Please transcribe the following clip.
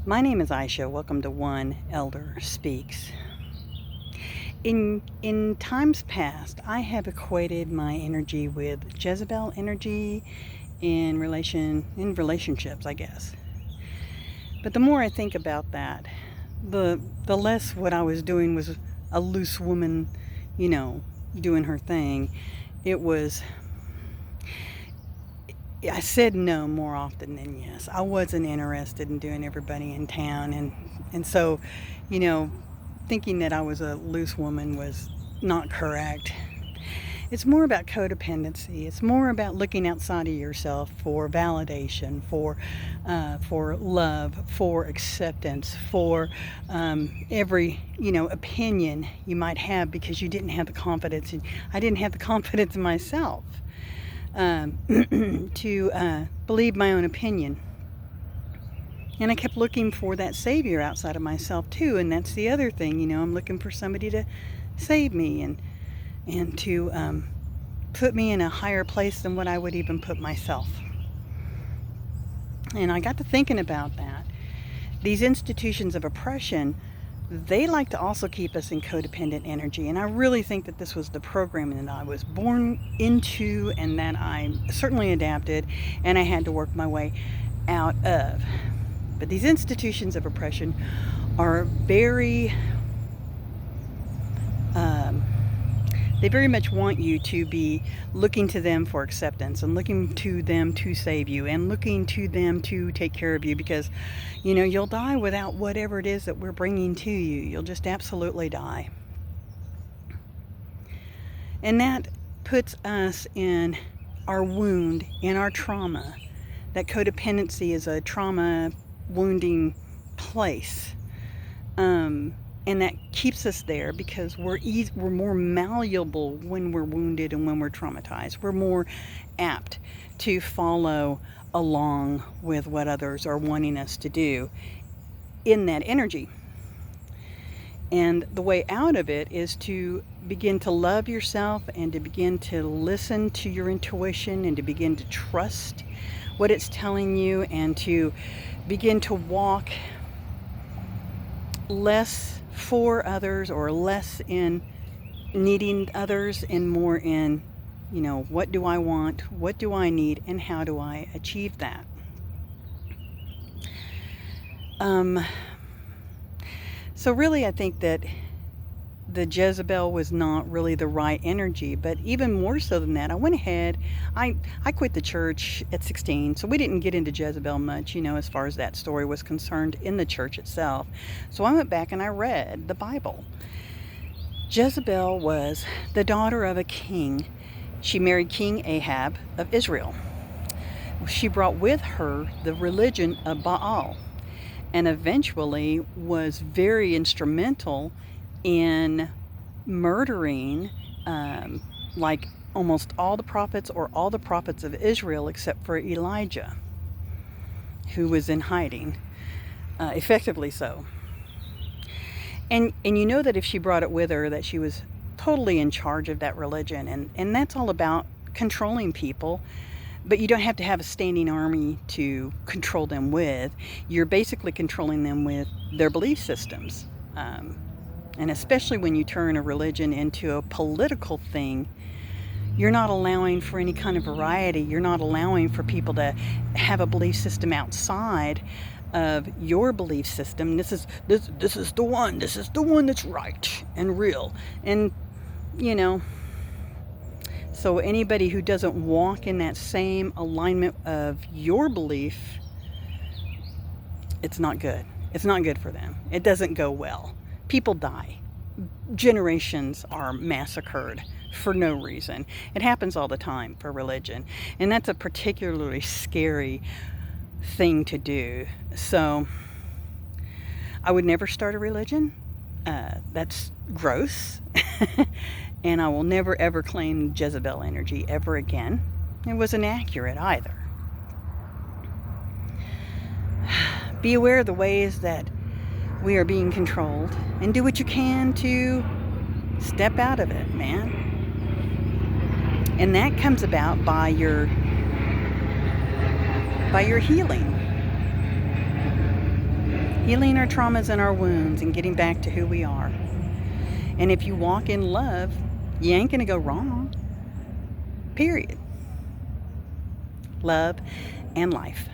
My name is Aisha. Welcome to One Elder Speaks. In times past, I have equated my energy with Jezebel energy in relationships, I guess. But the more I think about that, the less what I was doing was a loose woman, you know, doing her thing. It was I said no more often than yes. I wasn't interested in doing everybody in town, and so, you know, thinking that I was a loose woman was not correct. It's more about codependency. It's more about looking outside of yourself for validation, for love, for acceptance, for every opinion you might have because you didn't have the confidence. I didn't have the confidence in myself to believe my own opinion. And I kept looking for that savior outside of myself too. And that's the other thing, I'm looking for somebody to save me and to put me in a higher place than what I would even put myself. And I got to thinking about that. These institutions of oppression, they like to also keep us in codependent energy. And I really think that this was the programming that I was born into and that I certainly adapted and I had to work my way out of. But these institutions of oppression are they very much want you to be looking to them for acceptance and looking to them to save you and looking to them to take care of you because, you'll die without whatever it is that we're bringing to you. You'll just absolutely die. And that puts us in our wound, in our trauma. That codependency is a trauma wounding place. And that keeps us there because we're more malleable when we're wounded and when we're traumatized. We're more apt to follow along with what others are wanting us to do in that energy. And the way out of it is to begin to love yourself and to begin to listen to your intuition and to begin to trust what it's telling you and to begin to walk less for others or less in needing others and more in, what do I want, what do I need, and how do I achieve that? So really I think that the Jezebel was not really the right energy, but even more so than that, I went ahead, I quit the church at 16, so we didn't get into Jezebel much, as far as that story was concerned in the church itself. So I went back and I read the Bible. Jezebel was the daughter of a king. She married King Ahab of Israel. She brought with her the religion of Baal and eventually was very instrumental in murdering like almost all the prophets or all the prophets of Israel except for Elijah, who was in hiding, effectively so. And you know that if she brought it with her that she was totally in charge of that religion, and that's all about controlling people. But you don't have to have a standing army to control them with. You're basically controlling them with their belief systems. And especially when you turn a religion into a political thing, you're not allowing for any kind of variety. You're not allowing for people to have a belief system outside of your belief system. This is the one. This is the one that's right and real. And so anybody who doesn't walk in that same alignment of your belief, it's not good. It's not good for them. It doesn't go well. People die. Generations are massacred for no reason. It happens all the time for religion. And that's a particularly scary thing to do. So I would never start a religion. That's gross. And I will never ever claim Jezebel energy ever again. It wasn't accurate either. Be aware of the ways that we are being controlled and do what you can to step out of it, man. And that comes about by your healing. healing our traumas and our wounds and getting back to who we are. And if you walk in love, you ain't going to go wrong. Period. Love and life.